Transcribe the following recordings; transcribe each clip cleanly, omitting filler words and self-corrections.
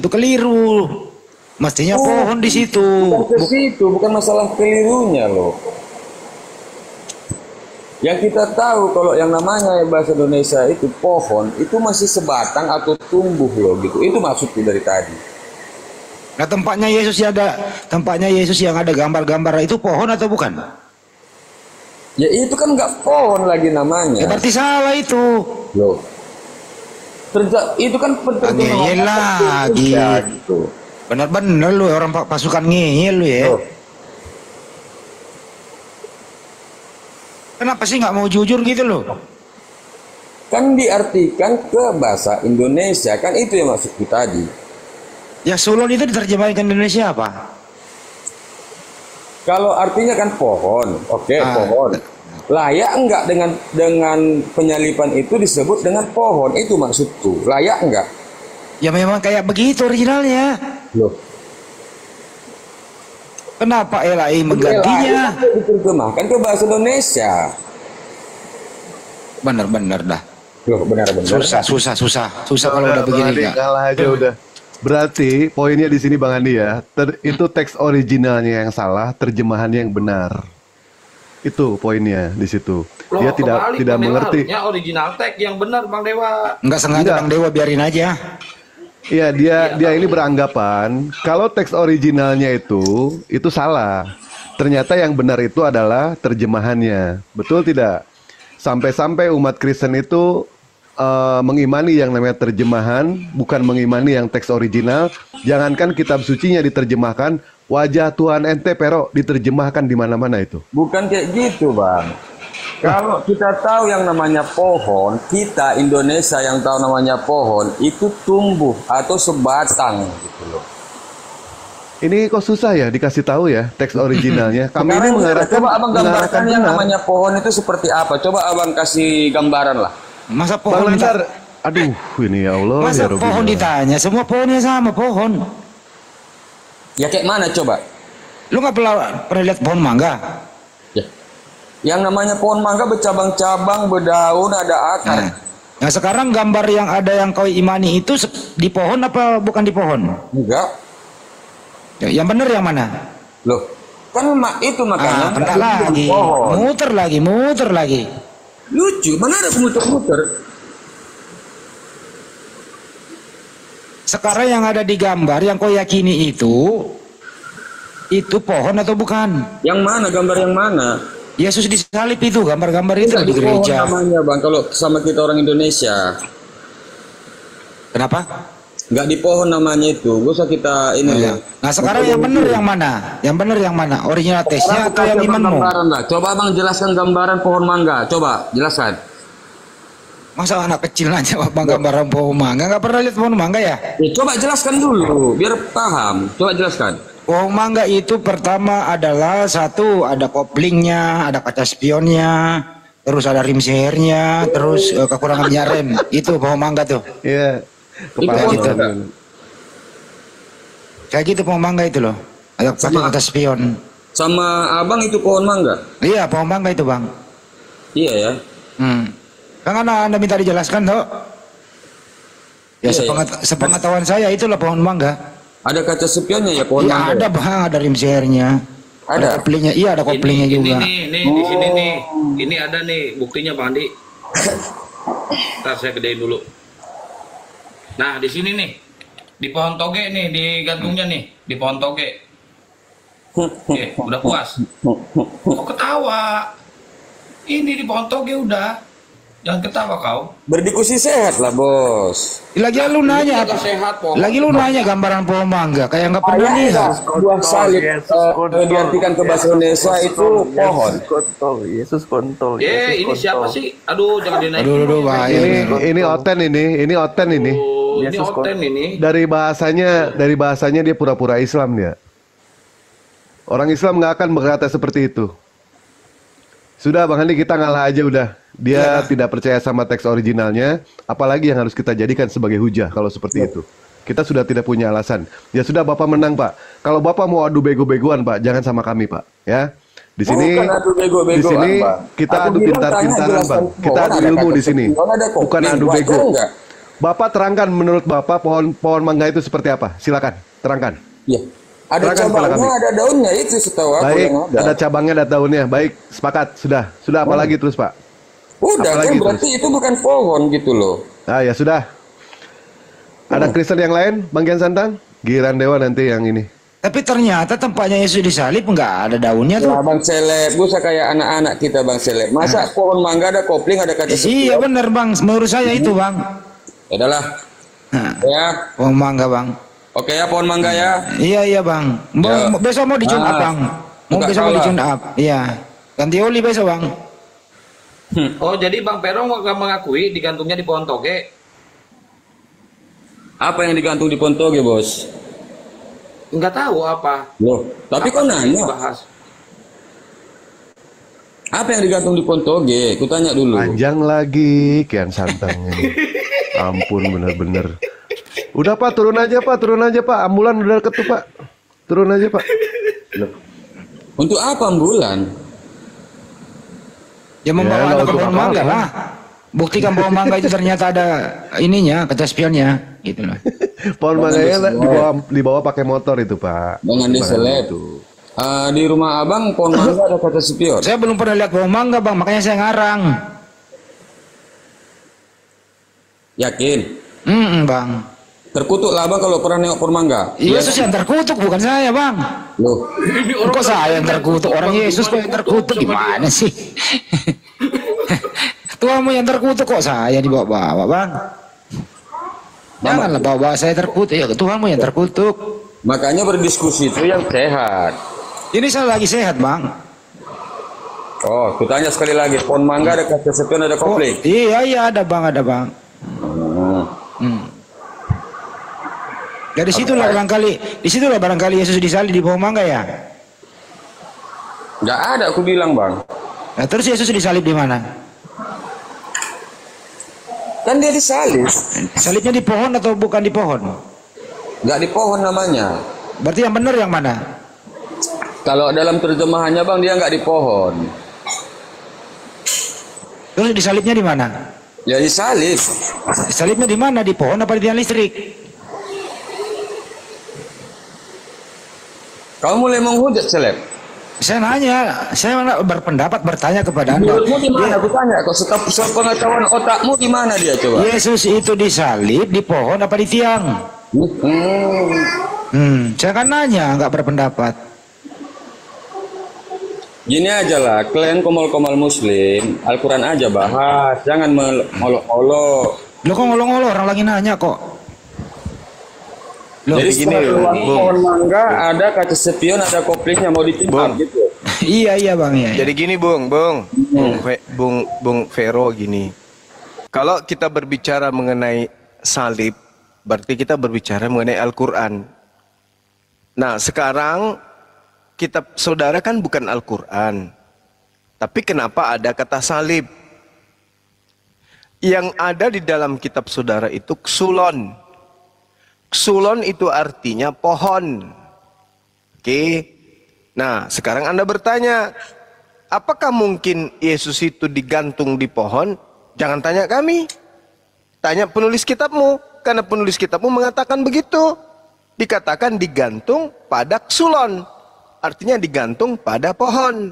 itu keliru. Mestinya pohon di situ. Bukan ke situ, bukan masalah kelirunya loh. Yang kita tahu kalau yang namanya bahasa Indonesia itu pohon itu masih sebatang atau tumbuh loh gitu. Itu maksudku dari tadi. Nah, tempatnya Yesus yang ada gambar-gambar itu pohon atau bukan? Ya itu kan nggak pohon lagi namanya. Ya berarti salah itu. Loh. Itu kan ngeyel lagi. Gitu. Benar-benar lu orang pasukan ngeyel lu ya. Loh. Kenapa sih nggak mau jujur gitu loh? Kan diartikan ke bahasa Indonesia, kan itu yang maksudku tadi. Ya sulon itu diterjemahkan ke Indonesia apa? Kalau artinya kan pohon, oke, pohon. Layak enggak dengan penyalipan itu disebut dengan pohon, itu maksudku. Layak enggak? Ya memang kayak begitu originalnya. Loh. Kenapa LAI menggantinya? Diterjemahkan ke bahasa Indonesia. Benar-benar dah. Loh, benar-benar. Susah kalau udah begini. Kalah aja udah. Berarti poinnya di sini Bang Andi ya, itu teks originalnya yang salah, terjemahannya yang benar. Itu poinnya di situ. Dia tidak mengerti. Harusnya original teks yang benar Bang Dewa. Enggak sengaja Bang Dewa, biarin aja. Iya, dia ini beranggapan kalau teks originalnya itu salah. Ternyata yang benar itu adalah terjemahannya. Betul tidak? Sampai-sampai umat Kristen itu mengimani yang namanya terjemahan, bukan mengimani yang teks original. Jangankan kitab sucinya diterjemahkan, wajah Tuhan ente pero diterjemahkan di mana-mana itu. Bukan kayak gitu, Bang. Kalau kita tahu yang namanya pohon, kita Indonesia yang tahu namanya pohon itu tumbuh atau sebatang gitu loh. Ini kok susah ya dikasih tahu ya teks originalnya. Kami ini mengarahkan. Coba abang gambarkan yang namanya pohon itu seperti apa. Coba abang kasih gambaran lah. Masa pohon aduh ini ya Allah. Masa ya pohon ditanya, semua pohonnya sama pohon. Ya kayak mana coba? Lu nggak pernah lihat pohon mangga? Ya. Yang namanya pohon mangga bercabang-cabang, berdaun, ada akar. Nah sekarang gambar yang ada yang kau imani itu di pohon apa bukan di pohon? Enggak. Yang benar yang mana? Loh, kan itu makanya. Kena lagi, muter lagi. Lucu, mana ada muter-muter? Sekarang yang ada di gambar yang kau yakini itu pohon atau bukan? Yang mana, gambar yang mana? Yesus disalib itu, gambar-gambar itu di gereja. Namanya Bang, kalau sama kita orang Indonesia. Kenapa? Nggak di pohon namanya itu, gak usah kita ini ya. Nah sekarang yang benar yang mana? Yang benar yang mana? Original tesnya atau yang imanmu? Coba Bang jelaskan gambaran pohon mangga, coba jelaskan. Masa anak kecil nanya Bang gambaran pohon mangga? Nggak pernah lihat pohon mangga ya? Coba jelaskan dulu, biar paham. Coba jelaskan. Pohon mangga itu pertama adalah satu, ada koplingnya, ada kaca spionnya, terus ada rim sehernya, terus kekurangannya rem. Itu pohon mangga tuh. Iya. Kayak gitu. Kayak gitu pohon mangga itu loh. Ada kaca spion. Sama abang itu pohon mangga? Iya, pohon mangga itu Bang. Iya ya. Kan anda minta dijelaskan toh? Ya, sepengetahuan saya itulah pohon mangga. Ada kaca spionnya ya pohon mangga? Ada Bang, ada rim sehernya. Ada koplingnya, iya ada koplingnya juga. Ini di sini nih. Ini ada nih buktinya Bang Andi. Ntar saya gedein dulu. Nah di sini nih, di pohon toge nih, di gantungnya nih, di pohon toge. Oke, udah puas. Kok ketawa? Ini di pohon toge udah. Jangan ketawa kau. Berdiskusi sehat lah bos. Lagi lu nanya apa? Sehat, pohon. Lagi lu nanya gambaran pohon mangga, kayak nggak pernah lihat. Buah salib diartikan ke bahasa Indonesia itu pohon. Yesus kontol. Ini siapa sih? Aduh, jangan dinaikin. Aduh, Ini oten ini. Ini oten ini. Dari bahasanya dia pura-pura Islam dia. Orang Islam nggak akan berkata seperti itu. Sudah Bang Andi, kita ngalah aja udah. Dia tidak percaya sama teks originalnya, apalagi yang harus kita jadikan sebagai hujah kalau seperti itu. Kita sudah tidak punya alasan. Ya sudah Bapak menang Pak. Kalau Bapak mau adu bego-begoan Pak, jangan sama kami Pak. Ya. Di sini kita adu pintar-pintaran Bang. Kita adu ilmu di sini. Bukan adu bego. Bapak terangkan menurut Bapak pohon mangga itu seperti apa? Silakan, terangkan. Ya. Ada Silakan, kepala cabangnya, kami. ada daunnya itu setahu aku Baik, yang ada cabangnya, ada daunnya. Baik, sepakat. Sudah apa lagi terus, Pak? Udah Apalagi kan berarti itu bukan pohon gitu loh. Ah, ya sudah. Ada Kristen yang lain, Bang Kian Santang? Giliran Dewa nanti yang ini. Tapi ternyata tempatnya Yesus disalib nggak ada daunnya tuh. Nah, Bang Seleb, gue kayak anak-anak kita Bang Seleb. Masa pohon mangga ada kopling, ada kata Iya benar bang, menurut saya itu bang. Ya udahlah. Nah, Ya. pohon mangga bang. Oke ya pohon mangga ya. Iya bang. Ya. Besok mau dicun up bang. Mau Enggak besok mau salah. dicun up. Iya. Ganti oli besok bang. Oh, jadi Bang Pero mengakui digantungnya di pohon toge. Apa yang digantung di Pontoge, Bos? Nggak tahu apa. Loh, tapi kok Apa yang nanya? dibahas? Apa yang digantung di Pontoge? Ku tanya dulu. Panjang lagi Kian Santang ini. Ampun bener-bener. Udah Pak, turun aja Pak. Ambulan udah deket tuh Pak. Turun aja Pak. Untuk apa ambulan? Ya membawa Ya, anak nggak ke untuk pohon apa-apa. mangga lah. Buktikan pohon mangga itu ternyata ada ininya, kaca spionnya, gitu loh. Pohon mangganya dibawa pakai motor itu Pak. Jangan Bukan diseleb. itu. Di rumah abang pohon mangga ada kata spion. Saya belum pernah lihat pohon mangga bang, makanya saya ngarang. Yakin? Bang. Terkutuk lah abang kalau pernah nengok pohon mangga. Yesus yang terkutuk bukan saya bang. Loh, Kok saya yang terkutuk? Orang Yesus kok yang terkutuk? Gimana sih? Tuhanmu yang terkutuk kok saya dibawa-bawa bang. Janganlah bawa saya terkutuk, ya Tuhanmu yang terkutuk. makanya berdiskusi itu yang sehat. Ini saya lagi sehat bang. Oh, ku tanya sekali lagi, pohon mangga ada kata spion, ada Oh, kopling. iya ada bang. Dari situlah barangkali Yesus disalib di pohon mangga ya. Nggak ada, aku bilang bang. Nah, terus Yesus disalib di mana? Kan dia disalib. Salibnya di pohon atau bukan di pohon? Nggak di pohon namanya. Berarti yang benar yang mana? Kalau dalam terjemahannya bang, dia nggak di pohon. Terus disalibnya di mana? Ya disalib. Disalibnya di mana? Di pohon apa di tiang listrik? Kamu mulai menghujat Seleb. Saya nanya, saya mana berpendapat bertanya kepada Anda. Menurutmu di mana? Aku tanya. Kau sepengetahuan otakmu di mana dia coba? Yesus itu disalib di pohon apa di tiang? Saya kan nanya, nggak berpendapat. Gini aja lah, kalian komal-komal muslim, Al-Quran aja bahas, jangan molok-molok. Lo kok ngolong-ngolong orang lagi nanya kok. Loh, Jadi gini, setelah Bung. pohon mangga ada kaca spion, ada koplingnya mau ditimbang Bung. gitu. iya bang ya. Jadi gini Bung Vero gini. Kalau kita berbicara mengenai salib, berarti kita berbicara mengenai Al-Quran. Nah sekarang kitab saudara kan bukan Al-Quran. Tapi kenapa ada kata salib? Yang ada di dalam kitab saudara itu ksulon. Ksulon itu artinya pohon. Oke. Nah, sekarang Anda bertanya, apakah mungkin Yesus itu digantung di pohon? Jangan tanya kami. Tanya penulis kitabmu, karena penulis kitabmu mengatakan begitu. Dikatakan digantung pada ksulon. Artinya digantung pada pohon.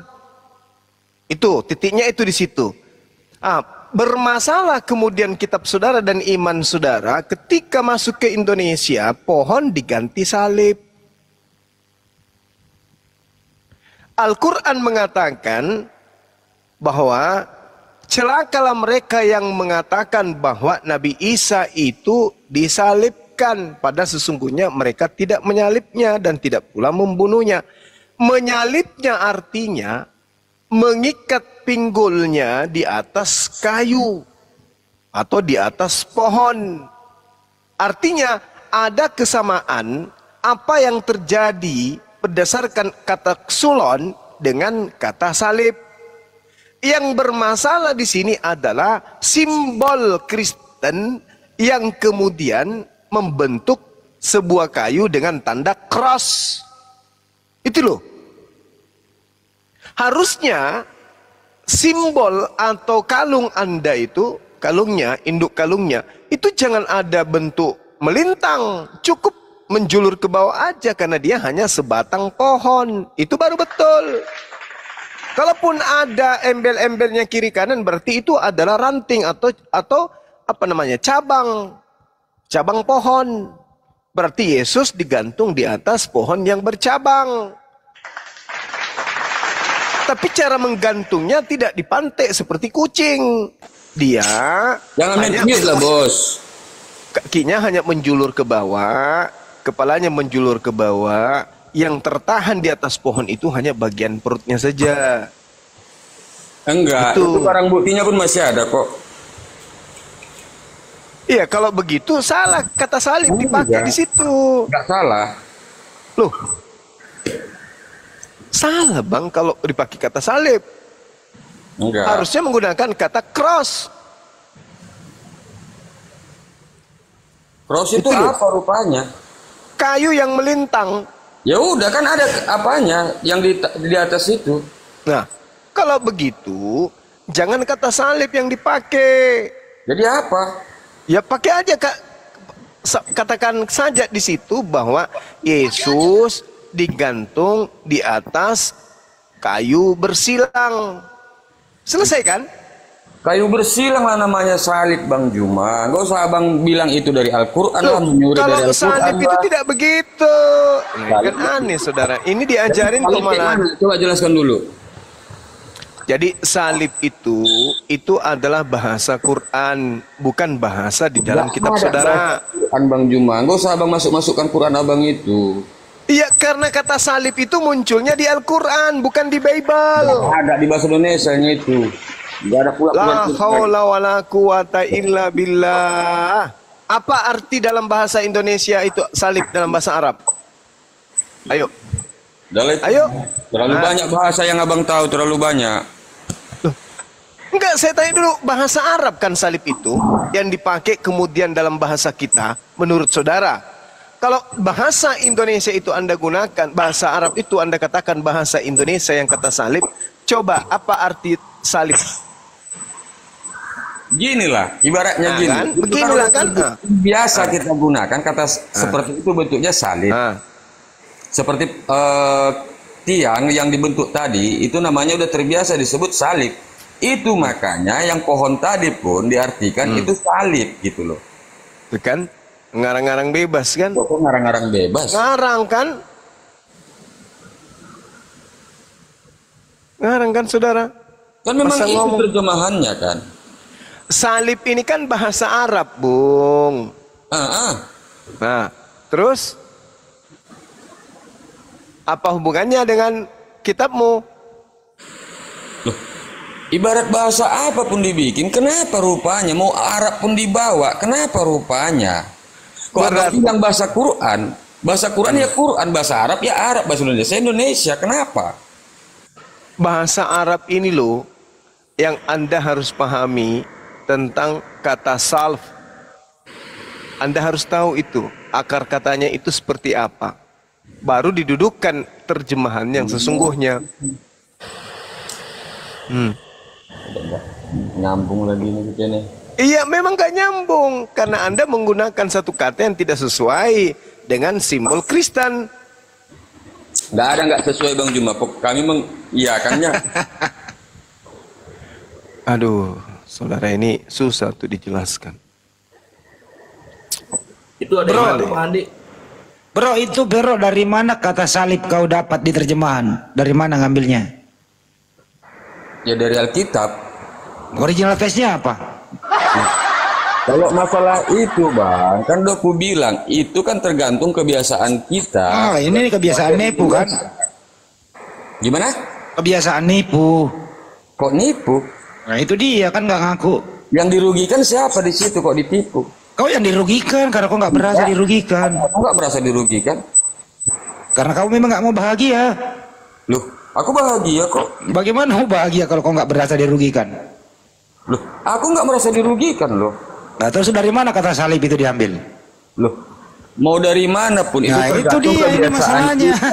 Itu, titiknya itu di situ. Bermasalah kemudian kitab saudara dan iman saudara ketika masuk ke Indonesia, pohon diganti salib. Al-Quran mengatakan bahwa celakalah mereka yang mengatakan bahwa Nabi Isa itu disalibkan, pada sesungguhnya mereka tidak menyalibnya dan tidak pula membunuhnya. Menyalibnya artinya mengikat pinggulnya di atas kayu atau di atas pohon. Artinya ada kesamaan apa yang terjadi berdasarkan kata ksulon dengan kata salib. Yang bermasalah di sini adalah simbol Kristen yang kemudian membentuk sebuah kayu dengan tanda cross. Itu loh. Harusnya simbol atau kalung Anda itu kalungnya, induk kalungnya, itu jangan ada bentuk melintang, cukup menjulur ke bawah aja karena dia hanya sebatang pohon. Itu baru betul. Kalaupun ada embel-embelnya kiri kanan, berarti itu adalah ranting atau apa namanya, cabang pohon. Berarti Yesus digantung di atas pohon yang bercabang. Tapi cara menggantungnya tidak dipantek seperti kucing. Dia Jangan main cengit lah, bos. kakinya hanya menjulur ke bawah, kepalanya menjulur ke bawah. Yang tertahan di atas pohon itu hanya bagian perutnya saja. Enggak, itu barang buktinya pun masih ada kok. Iya, kalau begitu salah kata salib dipakai di situ. Enggak salah. Loh, salah bang kalau dipakai kata salib. Enggak. Harusnya menggunakan kata cross. Cross itu loh. apa rupanya? Kayu yang melintang. Ya udah kan ada apanya yang di atas itu. Nah, kalau begitu jangan kata salib yang dipakai. Jadi apa? Ya pakai aja katakan saja di situ bahwa Yesus digantung di atas kayu bersilang. Selesai kan? Kayu bersilang lah namanya salib, Bang Juma. Gak usah abang bilang itu dari Al-Quran lah, menyuruh dari Kalau Al-Quran. salib itu Bang. tidak begitu. Kan aneh saudara. Ini diajarin Salib kok malah. mana? Coba jelaskan dulu. Jadi salib itu adalah bahasa Quran, bukan bahasa di dalam Nggak kitab ada saudara. bahasa Quran, Bang Juma. Gak usah abang masukkan Quran abang itu. Iya, karena kata salib itu munculnya di Al-Quran, bukan di Bible. Ada di bahasa Indonesia itu. Gak ada pula. La haula wala quwata illa billah. Apa arti dalam bahasa Indonesia itu salib dalam bahasa Arab? Ayo. Ayo. Terlalu banyak bahasa yang abang tahu, terlalu banyak. Enggak, saya tanya dulu, bahasa Arab kan salib itu yang dipakai kemudian dalam bahasa kita menurut saudara. Kalau bahasa Indonesia itu Anda gunakan, bahasa Arab itu Anda katakan bahasa Indonesia yang kata salib, coba apa arti salib? Ginilah, ibaratnya Nah, gini. kan? Itu Beginilah kan? Biasa kita gunakan kata seperti itu bentuknya salib. Seperti tiang yang dibentuk tadi, itu namanya udah terbiasa disebut salib. Itu makanya yang pohon tadi pun diartikan itu salib gitu loh. Itu kan ngarang-ngarang bebas kan? Kok ngarang-ngarang bebas? Ngarang kan? Ngarang kan saudara? Kan memang Masa itu ngomong. terjemahannya kan. Salib ini kan bahasa Arab, Bung. Nah, terus apa hubungannya dengan kitabmu? Loh, ibarat bahasa apapun dibikin, kenapa rupanya mau Arab pun dibawa? Kenapa rupanya? Kok ada bilang bahasa Quran? Bahasa Quran ya Quran, bahasa Arab ya Arab, bahasa Indonesia Indonesia. Kenapa? Bahasa Arab ini loh yang Anda harus pahami tentang kata salf. Anda harus tahu itu, akar katanya itu seperti apa. Baru didudukkan terjemahan yang sesungguhnya. Nyambung lagi nih kita nih. Iya, memang gak nyambung karena Anda menggunakan satu kata yang tidak sesuai dengan simbol Kristen. Nggak sesuai Bang Juma. Kami mengiyakannya. Aduh, saudara ini susah tuh dijelaskan. Itu ada yang baru, Pak Andi. Bro, itu bro, dari mana kata salib kau dapat di terjemahan? Dari mana ngambilnya? Ya dari Alkitab. Original testnya apa? Kalau masalah itu Bang, kan udah aku bilang, itu kan tergantung kebiasaan kita. Ah, ini kebiasaan nipu kan? Gimana? Kebiasaan nipu. Kok nipu? Nah itu dia kan nggak ngaku. Yang dirugikan siapa di situ kok ditipu? Kau yang dirugikan karena kau nggak berasa dirugikan. Aku nggak merasa dirugikan. Karena kau memang nggak mau bahagia. Loh, aku bahagia kok. Bagaimana mau bahagia kalau kau nggak berasa dirugikan? Loh, aku nggak merasa dirugikan loh. Nah terus dari mana kata salib itu diambil? Loh, mau dari mana pun Nah itu tergantung dia ini kebiasaan masalahnya. kita.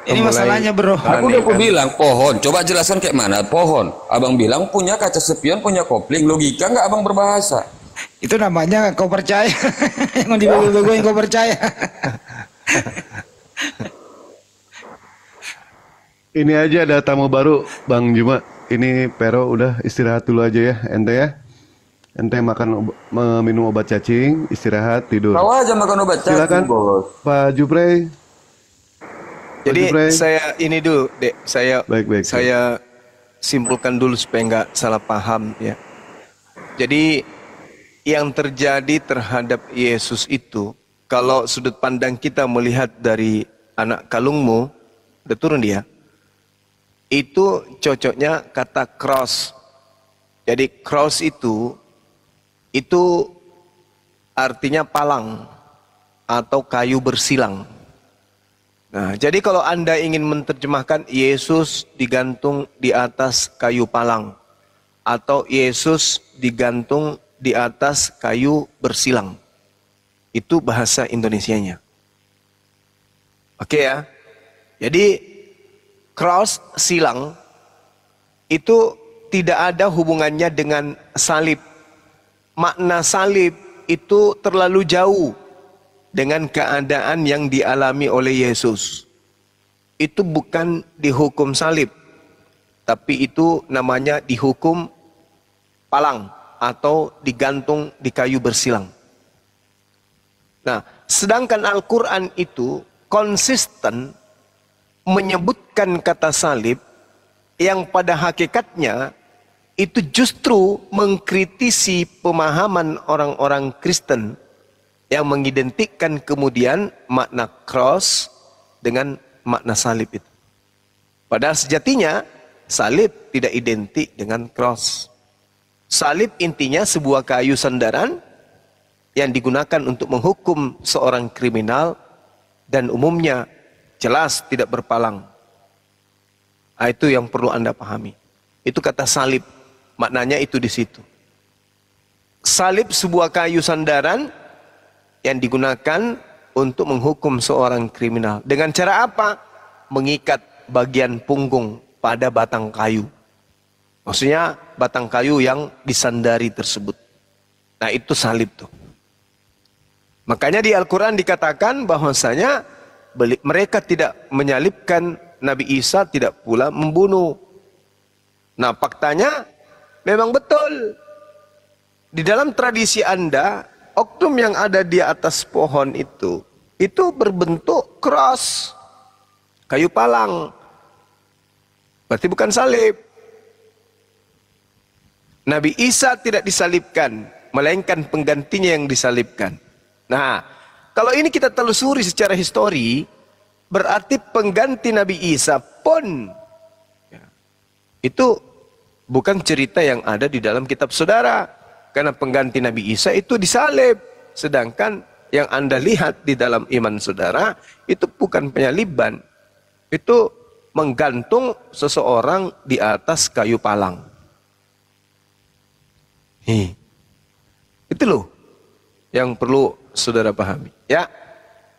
Ini masalahnya bro. Aku udah bilang pohon. Coba jelaskan kayak mana pohon. Abang bilang punya kaca spion, punya kopling. Logika nggak abang berbahasa? Itu namanya kau percaya. Yang mau dibego-begoin kau percaya. Ini aja ada tamu baru, Bang Juma. Ini Pero udah istirahat dulu aja ya, ente ya. Ente minum obat cacing, istirahat, tidur. Kau aja makan obat cacing, Silakan, bos. Pak Juprey. Jadi Jupre. saya ini dulu, Dek. Baik. Saya simpulkan dulu supaya nggak salah paham ya. Jadi yang terjadi terhadap Yesus itu, kalau sudut pandang kita melihat dari anak kalungmu, udah turun dia, itu cocoknya kata cross. Jadi cross itu artinya palang atau kayu bersilang. Nah, jadi kalau Anda ingin menerjemahkan Yesus digantung di atas kayu palang atau Yesus digantung di atas kayu bersilang. Itu bahasa Indonesianya. Oke ya. Jadi cross, silang itu tidak ada hubungannya dengan salib. Makna salib itu terlalu jauh dengan keadaan yang dialami oleh Yesus. Itu bukan dihukum salib, tapi itu namanya dihukum palang atau digantung di kayu bersilang. Nah, sedangkan Al-Quran itu konsisten menyebutkan kata salib yang pada hakikatnya itu justru mengkritisi pemahaman orang-orang Kristen yang mengidentikan kemudian makna cross dengan makna salib itu. Padahal sejatinya salib tidak identik dengan cross. Salib intinya sebuah kayu sandaran yang digunakan untuk menghukum seorang kriminal dan umumnya jelas tidak berpalang. Nah, itu yang perlu Anda pahami. Itu kata salib, maknanya itu di situ. Salib sebuah kayu sandaran yang digunakan untuk menghukum seorang kriminal. Dengan cara apa? Mengikat bagian punggung pada batang kayu. Maksudnya batang kayu yang disandari tersebut. Nah, itu salib tuh. Makanya di Al-Quran dikatakan bahwasanya mereka tidak menyalibkan Nabi Isa, tidak pula membunuh. Nah, faktanya memang betul. Di dalam tradisi Anda, oknum yang ada di atas pohon itu berbentuk cross, kayu palang. Berarti bukan salib. Nabi Isa tidak disalibkan, melainkan penggantinya yang disalibkan. Nah, kalau ini kita telusuri secara histori, berarti pengganti Nabi Isa pun itu bukan cerita yang ada di dalam kitab saudara. Karena pengganti Nabi Isa itu disalib. Sedangkan yang Anda lihat di dalam iman saudara, itu bukan penyaliban. Itu menggantung seseorang di atas kayu palang. Itu loh yang perlu saudara pahami. Ya,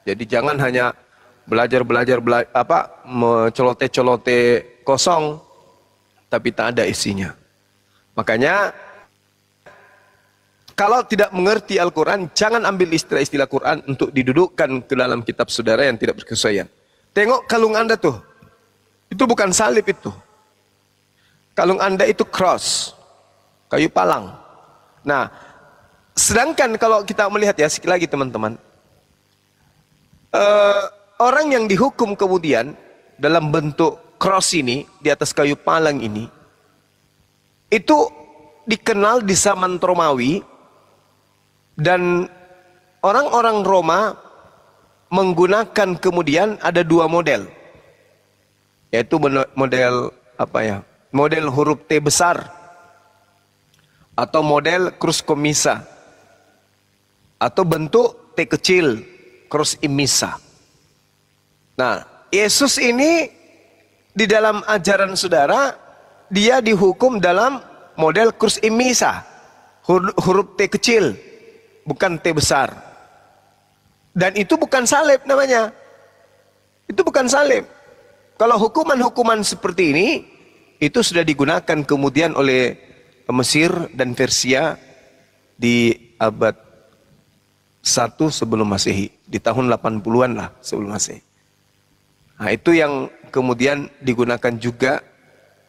jadi jangan hanya belajar mencelote-celote kosong, tapi tak ada isinya. Makanya kalau tidak mengerti Al-Quran, jangan ambil istilah-istilah Quran untuk didudukkan ke dalam kitab saudara yang tidak berkesesuaian. Tengok kalung Anda tuh, itu bukan salib itu. Kalung Anda itu cross, kayu palang. Nah, sedangkan kalau kita melihat ya, sekali lagi teman-teman, orang yang dihukum kemudian dalam bentuk cross ini, di atas kayu palang ini, itu dikenal di zaman Romawi, dan orang-orang Roma menggunakan kemudian ada dua model, yaitu model model huruf T besar, atau model krus komisa, atau bentuk T kecil, krus imisa. Nah, Yesus ini di dalam ajaran saudara, dia dihukum dalam model krus imisa, huruf T kecil, bukan T besar. Dan itu bukan salib namanya. Itu bukan salib. Kalau hukuman-hukuman seperti ini itu sudah digunakan kemudian oleh Mesir dan Persia di abad 1 sebelum Masehi, di tahun 80-an lah sebelum Masehi. Nah, itu yang kemudian digunakan juga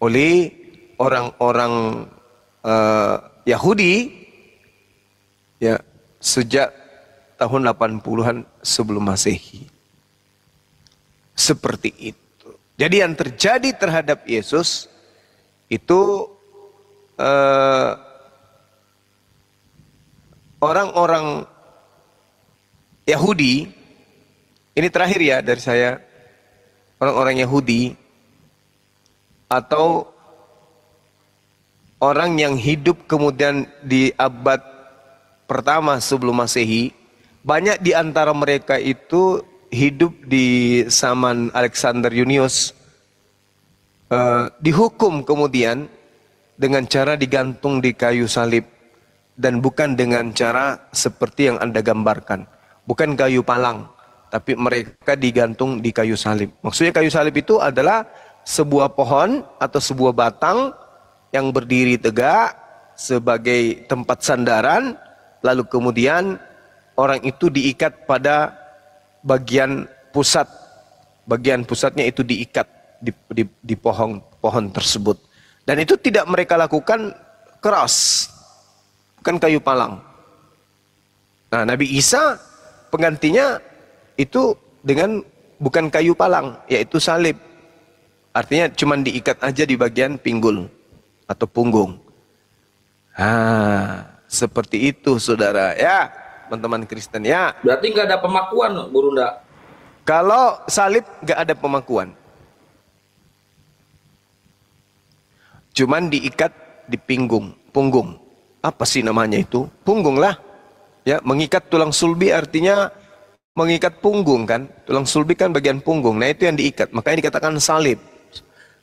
oleh orang-orang Yahudi ya sejak tahun 80-an sebelum Masehi. Seperti itu. Jadi yang terjadi terhadap Yesus itu orang-orang Yahudi, ini terakhir ya dari saya, orang-orang Yahudi atau orang yang hidup kemudian di abad pertama sebelum Masehi, banyak di antara mereka itu hidup di zaman Alexander Yunius, dihukum kemudian dengan cara digantung di kayu salib, dan bukan dengan cara seperti yang Anda gambarkan, bukan kayu palang, tapi mereka digantung di kayu salib. Maksudnya kayu salib itu adalah sebuah pohon atau sebuah batang yang berdiri tegak sebagai tempat sandaran, lalu kemudian orang itu diikat pada bagian pusat, bagian pusatnya itu diikat di pohon tersebut, dan itu tidak mereka lakukan keras, bukan kayu palang. Nah, Nabi Isa penggantinya itu dengan bukan kayu palang, yaitu salib. Artinya cuma diikat aja di bagian pinggul atau punggung. Seperti itu, saudara ya, teman-teman Kristen ya. Berarti nggak ada pemakuan, Burunda? Kalau salib nggak ada pemakuan, cuman diikat di punggung. Apa sih namanya itu? Punggung lah. Ya, mengikat tulang sulbi artinya mengikat punggung kan? Tulang sulbi kan bagian punggung. Nah, itu yang diikat. Makanya dikatakan salib.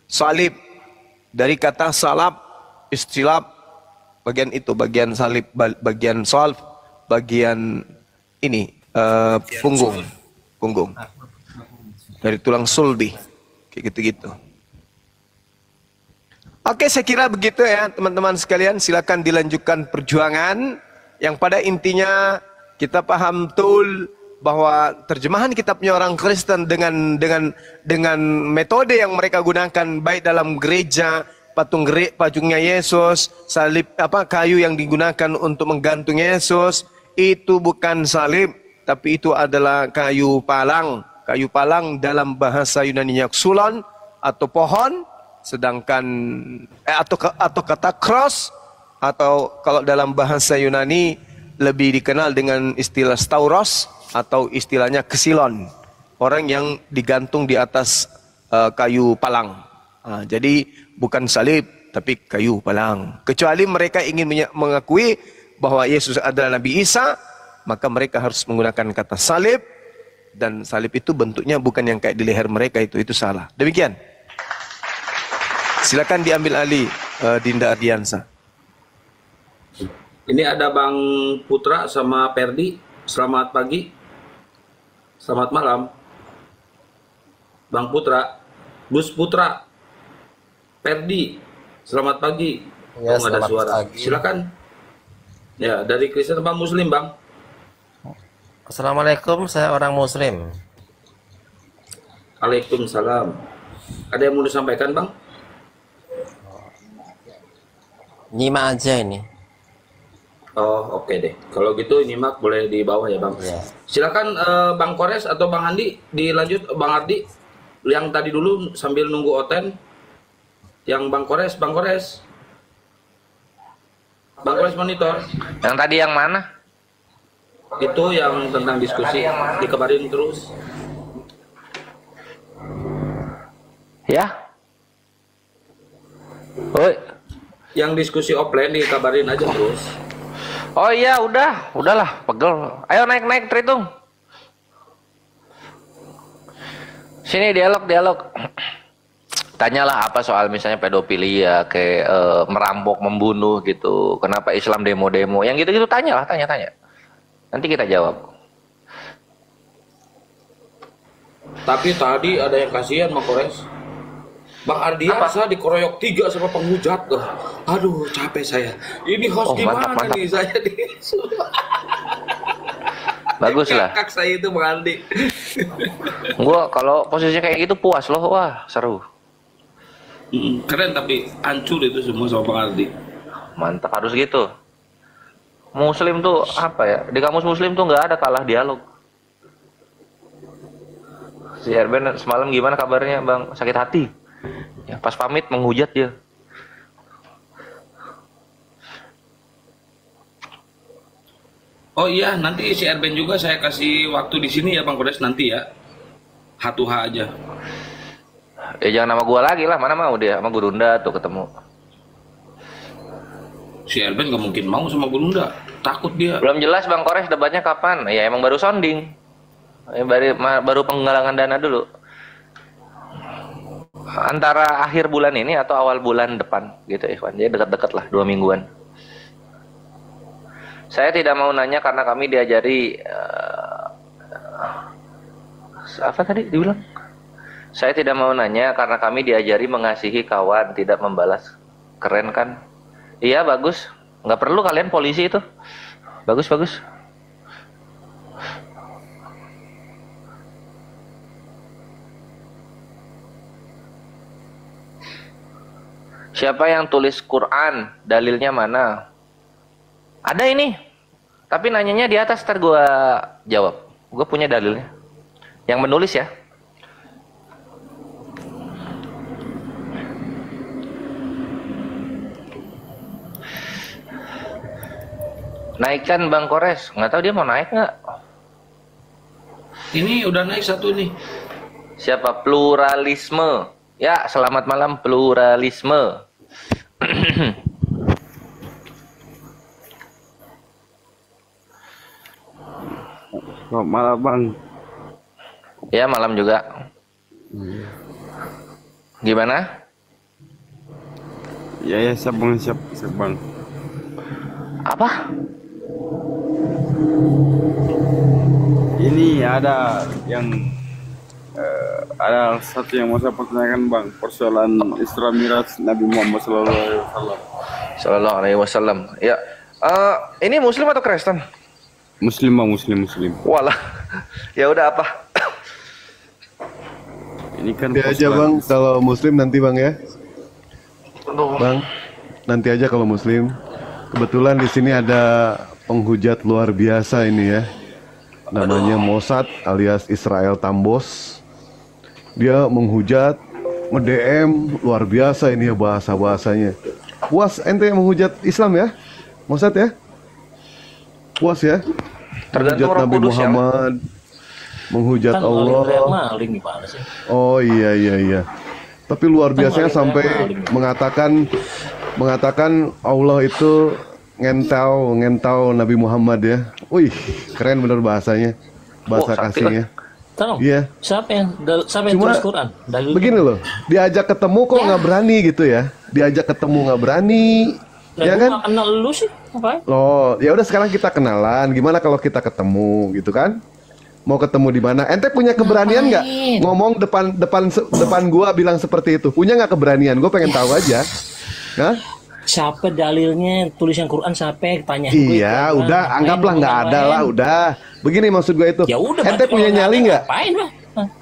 Salib dari kata salab, istilab, bagian itu, bagian salib, bagian salb, bagian ini punggung. Dari tulang sulbi. Kayak gitu-gitu. Oke, saya kira begitu ya teman-teman sekalian. Silakan dilanjutkan perjuangan yang pada intinya kita paham betul bahwa terjemahan kitabnya orang Kristen dengan metode yang mereka gunakan, baik dalam gereja, patungnya Yesus, salib kayu yang digunakan untuk menggantung Yesus, itu bukan salib, tapi itu adalah kayu palang. Kayu palang dalam bahasa Yunani-nya xulon atau pohon. Sedangkan atau kata cross, atau kalau dalam bahasa Yunani lebih dikenal dengan istilah stauros atau istilahnya kesilon, orang yang digantung di atas kayu palang. Jadi bukan salib tapi kayu palang. Kecuali mereka ingin mengakui bahwa Yesus adalah Nabi Isa, maka mereka harus menggunakan kata salib, dan salib itu bentuknya bukan yang kayak di leher mereka, itu salah. Demikian. Silakan diambil alih Dinda Ardiansa. Ini ada Bang Putra sama Perdi. Selamat pagi. Selamat malam. Bang Putra, Gus Putra, Perdi. Selamat pagi. Ya, nggak ada suara. pagi. Silakan. Ya, dari Kristen Bang Muslim, Bang. Assalamualaikum, saya orang Muslim. Waalaikumsalam. Ada yang mau disampaikan, Bang? Nyimak aja ini. Oh, oke deh. Kalau gitu nyimak boleh di bawah ya, Bang. Ya. Silakan Bang Kores atau Bang Andi dilanjut. Bang Ardi yang tadi dulu sambil nunggu Oten. Yang Bang Kores monitor. Yang tadi yang mana? Itu yang tentang diskusi, dikabarin terus. Ya. Oi. Yang diskusi offline dikabarin aja terus. Oh iya, udahlah, pegel. Ayo naik Tritung. Sini dialog. Tanyalah apa soal misalnya pedofilia, kayak merampok, membunuh gitu. Kenapa Islam demo-demo? Yang gitu-gitu tanya. Nanti kita jawab. Tapi tadi ada yang kasihan Bang Kores. Bang Ardiansa dikeroyok 3 sama penghujat. Aduh, capek saya. Ini host gimana mantap. nih saya nih? Bagus lah. Kakak saya itu Bang Ardi. Gua kalau posisi kayak gitu puas loh, wah seru. Keren tapi hancur itu semua sama Bang Ardi. Mantap, harus gitu. Muslim tuh apa ya? Di kamus Muslim tuh nggak ada kalah dialog. Si Erben semalam gimana kabarnya Bang? Sakit hati. Ya, pas pamit menghujat dia. Oh iya, nanti si Erben juga saya kasih waktu di sini ya Bang Kores nanti ya. H2H aja. Ya jangan nama gua lagi lah, mana mau dia sama Gurunda tuh ketemu. Si Erben nggak mungkin mau sama Gurunda, takut dia. Belum jelas Bang Kores debatnya kapan. Ya emang baru sounding. Ya, baru penggalangan dana dulu. Antara akhir bulan ini atau awal bulan depan gitu Ikhwan. Jadi dekat-dekat lah 2 mingguan. Saya tidak mau nanya karena kami diajari apa tadi dibilang? Saya tidak mau nanya karena kami diajari mengasihi kawan, tidak membalas. Keren kan? Iya bagus. Nggak perlu kalian polisi itu. Bagus. Siapa yang tulis Quran? Dalilnya mana? Ada ini. Tapi nanyanya di atas, ntar gue jawab. Gue punya dalilnya. Yang menulis ya. Naikkan Bang Kores. Nggak tahu dia mau naik nggak. Ini udah naik satu nih. Siapa? Pluralisme. Ya, selamat malam pluralisme. Selamat malam Bang. Ya, malam juga. Gimana? Ya siap Bang, siap Bang. Apa? Ini ada yang ada satu yang mau saya pertanyakan Bang, persoalan Isra Mi'raj Nabi Muhammad Sallallahu alaihi wasallam. Ya. Ini Muslim atau Kristen? Muslim Bang, Muslim. Walah. Ya udah apa? Ini kan Nanti aja Bang, kalau Muslim nanti Bang ya. Bang, nanti aja kalau Muslim. Kebetulan di sini ada penghujat luar biasa ini ya. Namanya Mossad alias Israel Tambos. Dia menghujat, nge-DM luar biasa ini ya bahasa-bahasanya. Puas ente menghujat Islam ya? Mossad ya? Puas ya? Tergantung Menghujat Roh Nabi Kudus ya, Muhammad, menghujat Kan Allah. maling gimana sih? Oh iya. Tapi luar biasanya sampai mengatakan Allah itu ngentau Nabi Muhammad ya. Wih, keren bener bahasanya. Bahasa sakti kasihnya. Tahu? Iya. Siapa yang Cuma tulis Quran? Dalilnya. begini loh, diajak ketemu kok nggak berani gitu ya. Diajak ketemu nggak berani. Lah, Ya gua kan? nggak kenal lu sih, ngapain? Loh, ya udah sekarang kita kenalan. Gimana kalau kita ketemu gitu kan? Mau ketemu di mana? Ente punya keberanian nggak ngomong depan gua bilang seperti itu? Punya nggak keberanian? Gue pengen tahu aja. Hah? Siapa dalilnya tulis yang Quran siapa? Tanya Iya, udah anggaplah nggak ada lah, udah. Begini maksud gue itu. Ya udah. Ente berarti punya kalau nggak nyali ada, nggak? Ngapain lah?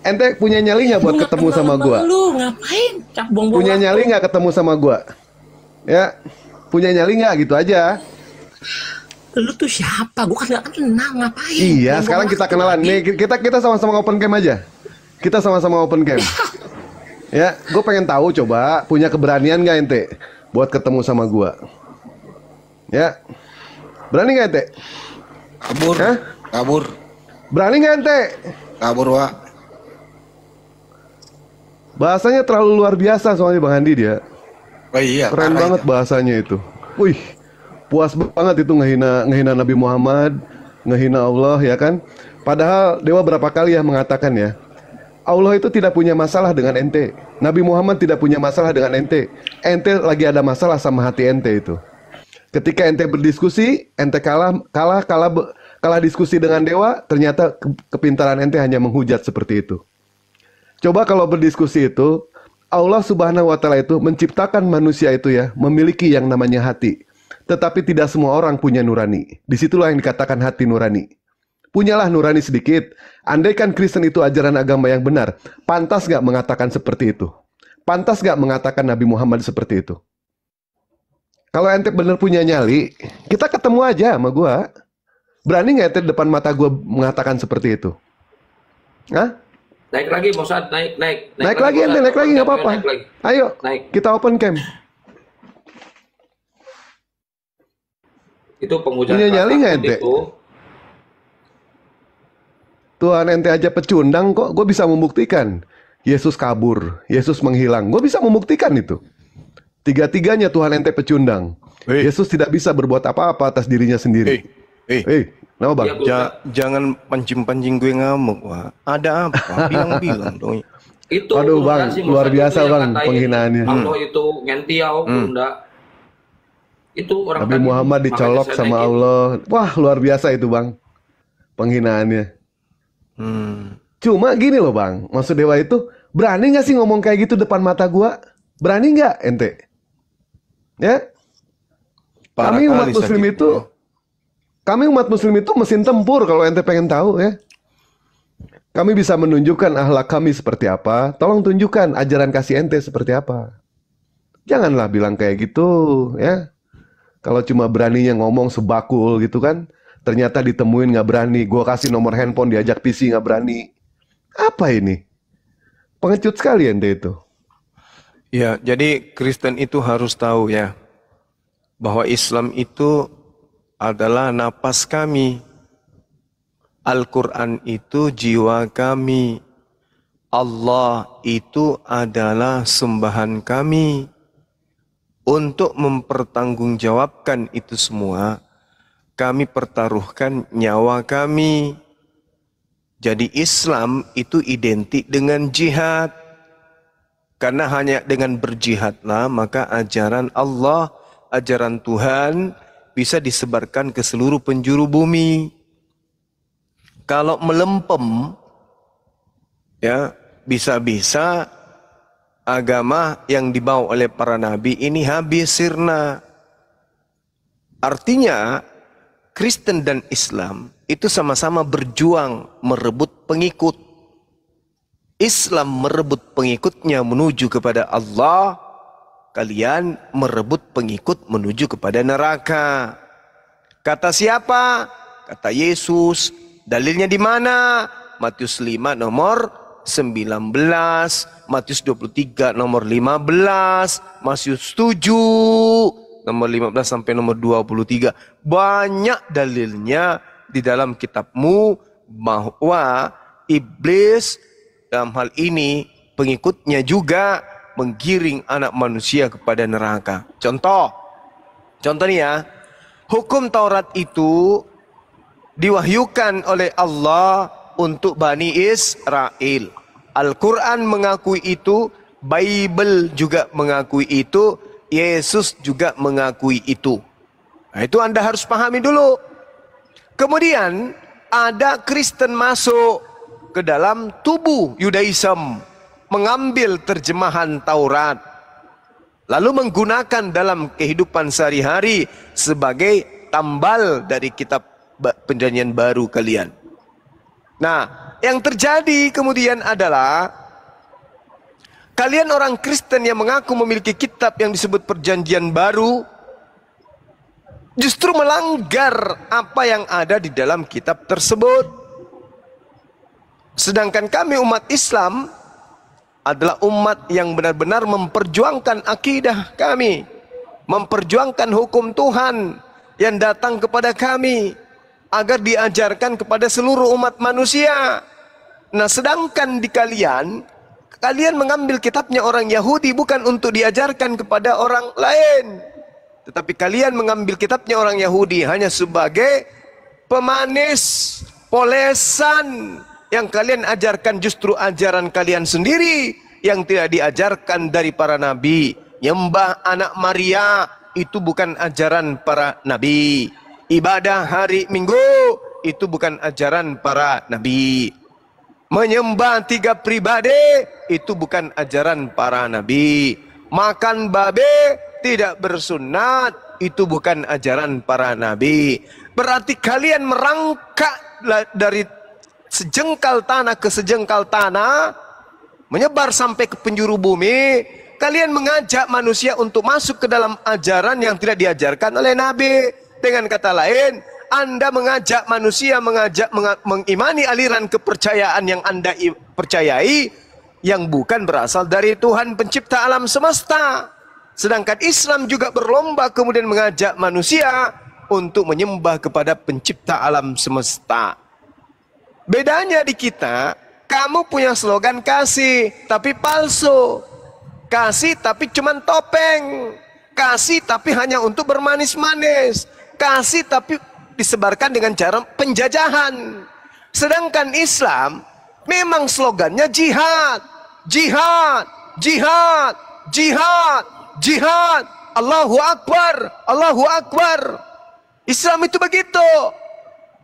Ente punya nyali nggak buat Gua nggak ketemu kenal sama gua? Lu ngapain? Cak buang-buang Punya waktu. nyali nggak ketemu sama gua? Ya, punya nyali nggak gitu aja? Lu tuh siapa? Gua kan nggak kenal, ngapain? Iya, Buang-buang sekarang kita waktu kenalan. lagi. Nih, kita sama-sama open cam aja. Kita sama-sama open cam. Ya, gue pengen tahu coba punya keberanian nggak ente buat ketemu sama gua? Ya, berani nggak ente? Kabur. Hah? Kabur. Berani nggak ente? Kabur, Wak. Bahasanya terlalu luar biasa soalnya Bang Andi dia. Oh iya, Keren parah banget itu. bahasanya itu. Wih, puas banget itu ngehina Nabi Muhammad, ngehina Allah ya kan. Padahal Dewa berapa kali ya mengatakan ya, Allah itu tidak punya masalah dengan ente. Nabi Muhammad tidak punya masalah dengan ente. Ente lagi ada masalah sama hati ente itu. Ketika ente berdiskusi, ente kalah diskusi dengan Dewa, ternyata kepintaran ente hanya menghujat seperti itu. Coba kalau berdiskusi itu, Allah Subhanahu wa Ta'ala itu menciptakan manusia itu ya, memiliki yang namanya hati. Tetapi tidak semua orang punya nurani. Disitulah yang dikatakan hati nurani. Punyalah nurani sedikit. Andaikan Kristen itu ajaran agama yang benar, pantas gak mengatakan seperti itu? Pantas gak mengatakan Nabi Muhammad seperti itu? Kalau ente bener punya nyali, kita ketemu aja sama gua. Berani gak ente depan mata gua mengatakan seperti itu? Hah? Naik lagi, Mosad, naik Naik lagi ente, naik lagi nggak apa-apa. Ayo, naik. kita open cam. Itu pengujaan Punya nyali nggak ente? itu. Tuhan ente aja pecundang kok, gue bisa membuktikan. Yesus kabur, Yesus menghilang. Gue bisa membuktikan itu. Tiga-tiganya Tuhan ente pecundang. Yesus tidak bisa berbuat apa-apa atas dirinya sendiri. Kenapa bang? Jangan pancing-pancing gue ngamuk, Wak. Ada apa? Bilang-bilang dong. Itu aduh bang, luar biasa bang penghinaannya. Allah itu ngentiau, enggak. Itu orang Nabi Muhammad dicolok sama Allah. Wah luar biasa itu bang penghinaannya. Cuma gini loh bang, maksud Dewa itu berani nggak sih ngomong kayak gitu depan mata gua? Berani nggak ente? Ya? Kami umat muslim itu mesin tempur kalau ente pengen tahu ya. Kami bisa menunjukkan akhlak kami seperti apa. Tolong tunjukkan ajaran kasih ente seperti apa. Janganlah bilang kayak gitu ya. Kalau cuma beraninya ngomong sebakul gitu kan, ternyata ditemuin nggak berani. Gua kasih nomor handphone diajak PC nggak berani. Apa ini? Pengecut sekali ente itu. Ya, jadi Kristen itu harus tahu ya, bahwa Islam itu adalah napas kami. Al-Quran itu jiwa kami. Allah itu adalah sembahan kami. Untuk mempertanggungjawabkan itu semua, kami pertaruhkan nyawa kami. Jadi Islam itu identik dengan jihad. Karena hanya dengan berjihadlah maka ajaran Allah, ajaran Tuhan bisa disebarkan ke seluruh penjuru bumi. Kalau melempem, ya bisa-bisa agama yang dibawa oleh para nabi ini habis sirna. Artinya Kristen dan Islam itu sama-sama berjuang merebut pengikut. Islam merebut pengikutnya menuju kepada Allah, kalian merebut pengikut menuju kepada neraka. Kata siapa? Kata Yesus. Dalilnya di mana? Matius 5 nomor 19, Matius 23 nomor 15, Matius 7 nomor 15 sampai nomor 23. Banyak dalilnya di dalam kitabmu bahwa iblis dalam hal ini pengikutnya juga menggiring anak manusia kepada neraka. Contoh nih ya, hukum Taurat itu diwahyukan oleh Allah untuk Bani Israel. Al-Quran mengakui itu, Bible juga mengakui itu, Yesus juga mengakui itu. Nah, itu Anda harus pahami dulu. Kemudian ada Kristen masuk ke dalam tubuh Yudaism, mengambil terjemahan Taurat, lalu menggunakan dalam kehidupan sehari-hari sebagai tambal dari kitab Perjanjian Baru kalian. Nah, yang terjadi kemudian adalah kalian orang Kristen yang mengaku memiliki kitab yang disebut Perjanjian Baru justru melanggar apa yang ada di dalam kitab tersebut. Sedangkan kami umat Islam adalah umat yang benar-benar memperjuangkan akidah kami, memperjuangkan hukum Tuhan yang datang kepada kami agar diajarkan kepada seluruh umat manusia. Nah, sedangkan di kalian mengambil kitabnya orang Yahudi bukan untuk diajarkan kepada orang lain, tetapi kalian mengambil kitabnya orang Yahudi hanya sebagai pemanis, polesan. Yang kalian ajarkan justru ajaran kalian sendiri yang tidak diajarkan dari para nabi. Nyembah anak Maria itu bukan ajaran para nabi. Ibadah hari Minggu itu bukan ajaran para nabi. Menyembah 3 pribadi itu bukan ajaran para nabi. Makan babe tidak bersunat itu bukan ajaran para nabi. Berarti kalian merangkak dari sejengkal tanah ke sejengkal tanah, menyebar sampai ke penjuru bumi. Kalian mengajak manusia untuk masuk ke dalam ajaran yang tidak diajarkan oleh nabi. Dengan kata lain, Anda mengajak manusia mengimani aliran kepercayaan yang Anda percayai yang bukan berasal dari Tuhan pencipta alam semesta. Sedangkan Islam juga berlomba kemudian mengajak manusia untuk menyembah kepada pencipta alam semesta. Bedanya di kita, kamu punya slogan kasih tapi palsu. Kasih tapi cuman topeng. Kasih tapi hanya untuk bermanis-manis. Kasih tapi disebarkan dengan cara penjajahan. Sedangkan Islam memang slogannya jihad, jihad, jihad, jihad, jihad. Allahu Akbar, Allahu Akbar. Islam itu begitu.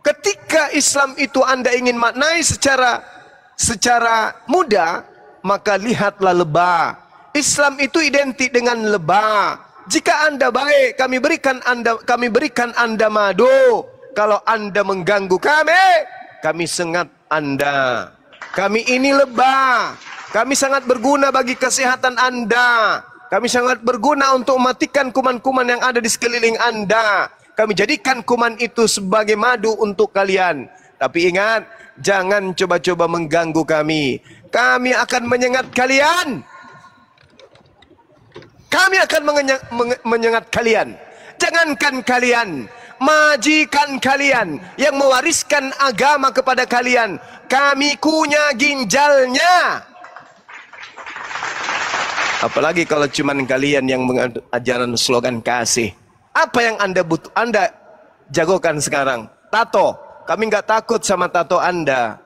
Ketika Islam itu Anda ingin maknai secara mudah, maka lihatlah lebah. Islam itu identik dengan lebah. Jika Anda baik, kami berikan Anda madu. Kalau Anda mengganggu kami sengat Anda. Kami ini lebah. Kami sangat berguna bagi kesehatan Anda. Kami sangat berguna untuk mematikan kuman-kuman yang ada di sekeliling Anda. Kami jadikan kuman itu sebagai madu untuk kalian. Tapi ingat, jangan coba-coba mengganggu kami. Kami akan menyengat kalian. Kami akan menyengat kalian. Jangankan kalian, majikan kalian yang mewariskan agama kepada kalian, kami kunyah ginjalnya. Apalagi kalau cuman kalian yang mengajaran slogan kasih. Apa yang Anda jagokan sekarang? Tato. Kami nggak takut sama tato Anda.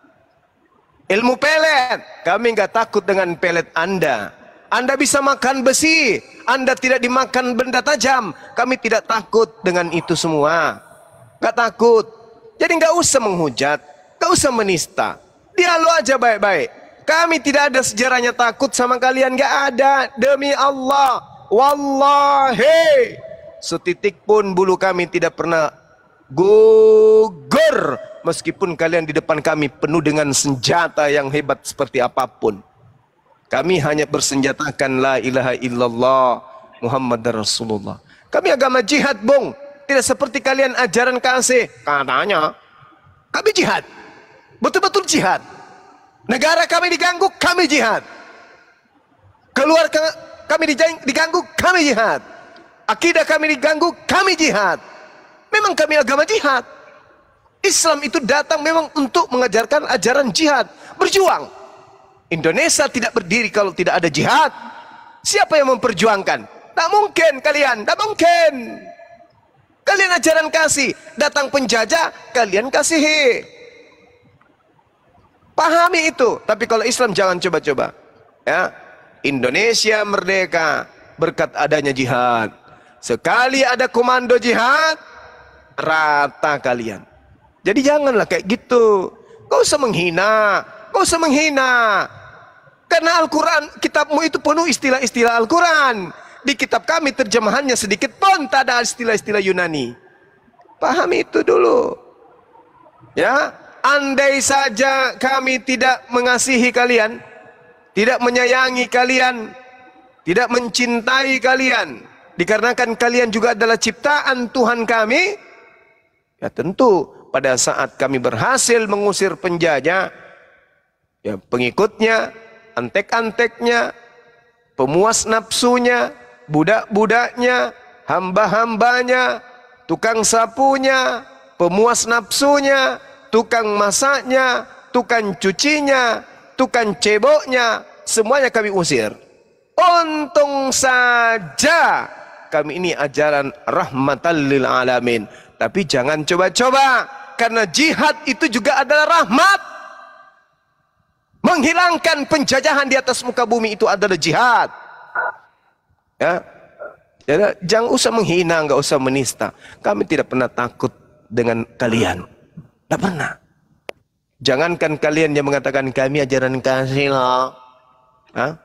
Ilmu pelet. Kami nggak takut dengan pelet Anda. Anda bisa makan besi, Anda tidak dimakan benda tajam. Kami tidak takut dengan itu semua. Gak takut. Jadi gak usah menghujat, gak usah menista. Dialog aja baik-baik. Kami tidak ada sejarahnya takut sama kalian, gak ada. Demi Allah, wallahi, setitik pun bulu kami tidak pernah gugur. Meskipun kalian di depan kami penuh dengan senjata yang hebat seperti apapun. Kami hanya bersenjatakan la ilaha illallah Muhammad Rasulullah. Kami agama jihad, bung. Tidak seperti kalian ajaran kasih. Katanya, kami jihad. Betul-betul jihad. Negara kami diganggu, kami jihad. Keluarga kami diganggu, kami jihad. Akidah kami diganggu, kami jihad. Memang kami agama jihad. Islam itu datang memang untuk mengajarkan ajaran jihad. Berjuang. Indonesia tidak berdiri kalau tidak ada jihad. Siapa yang memperjuangkan? Tak mungkin kalian, tak mungkin. Kalian ajaran kasih, datang penjajah, kalian kasihi. Pahami itu. Tapi kalau Islam jangan coba-coba. Ya, Indonesia merdeka berkat adanya jihad. Sekali ada komando jihad, rata kalian. Jadi janganlah kayak gitu. Kau usah menghina, kau usah menghina. Karena Al-Quran, kitabmu itu penuh istilah-istilah Al-Quran. Di kitab kami terjemahannya sedikit pun tak ada istilah-istilah Yunani. Pahami itu dulu. Ya, andai saja kami tidak mengasihi kalian, tidak menyayangi kalian, tidak mencintai kalian, dikarenakan kalian juga adalah ciptaan Tuhan kami, ya tentu pada saat kami berhasil mengusir penjajah, ya pengikutnya, antek-anteknya, pemuas nafsunya, budak-budaknya, hamba-hambanya, tukang sapunya, pemuas nafsunya, tukang masaknya, tukang cucinya, tukang ceboknya, semuanya kami usir. Untung saja kami ini ajaran rahmatan lil alamin. Tapi jangan coba-coba, karena jihad itu juga adalah rahmat. Menghilangkan penjajahan di atas muka bumi itu adalah jihad. Ya, jadi jangan usah menghina, nggak usah menista. Kami tidak pernah takut dengan kalian, tidak pernah. Jangankan kalian yang mengatakan kami ajaran kasih lah. Hah?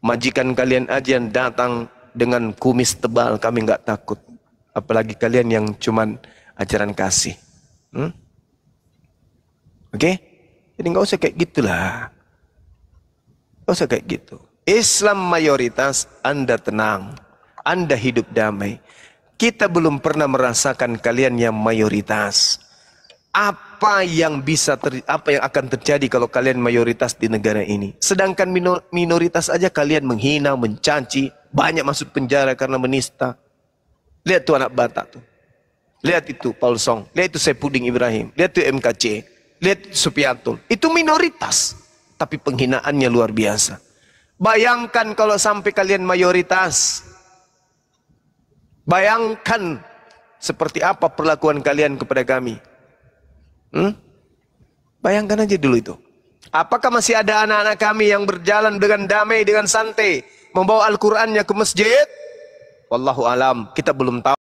Majikan kalian aja yang datang dengan kumis tebal, kami nggak takut. Apalagi kalian yang cuman ajaran kasih. Oke? Jadi nggak usah kayak gitulah. Nggak usah kayak gitu. Islam mayoritas, Anda tenang. Anda hidup damai. Kita belum pernah merasakan kalian yang mayoritas. Apa yang akan terjadi kalau kalian mayoritas di negara ini? Sedangkan minoritas aja kalian menghina, mencaci, banyak masuk penjara karena menista. Lihat tuh anak Batak tuh. Lihat itu Paul Song, lihat itu Saipudin Ibrahim, lihat itu MKC, lihat itu Supiatul. Itu minoritas, tapi penghinaannya luar biasa. Bayangkan kalau sampai kalian mayoritas. Bayangkan seperti apa perlakuan kalian kepada kami. Bayangkan aja dulu itu. Apakah masih ada anak-anak kami yang berjalan dengan damai, dengan santai, membawa Al-Qur'annya ke masjid? Wallahu alam, kita belum tahu.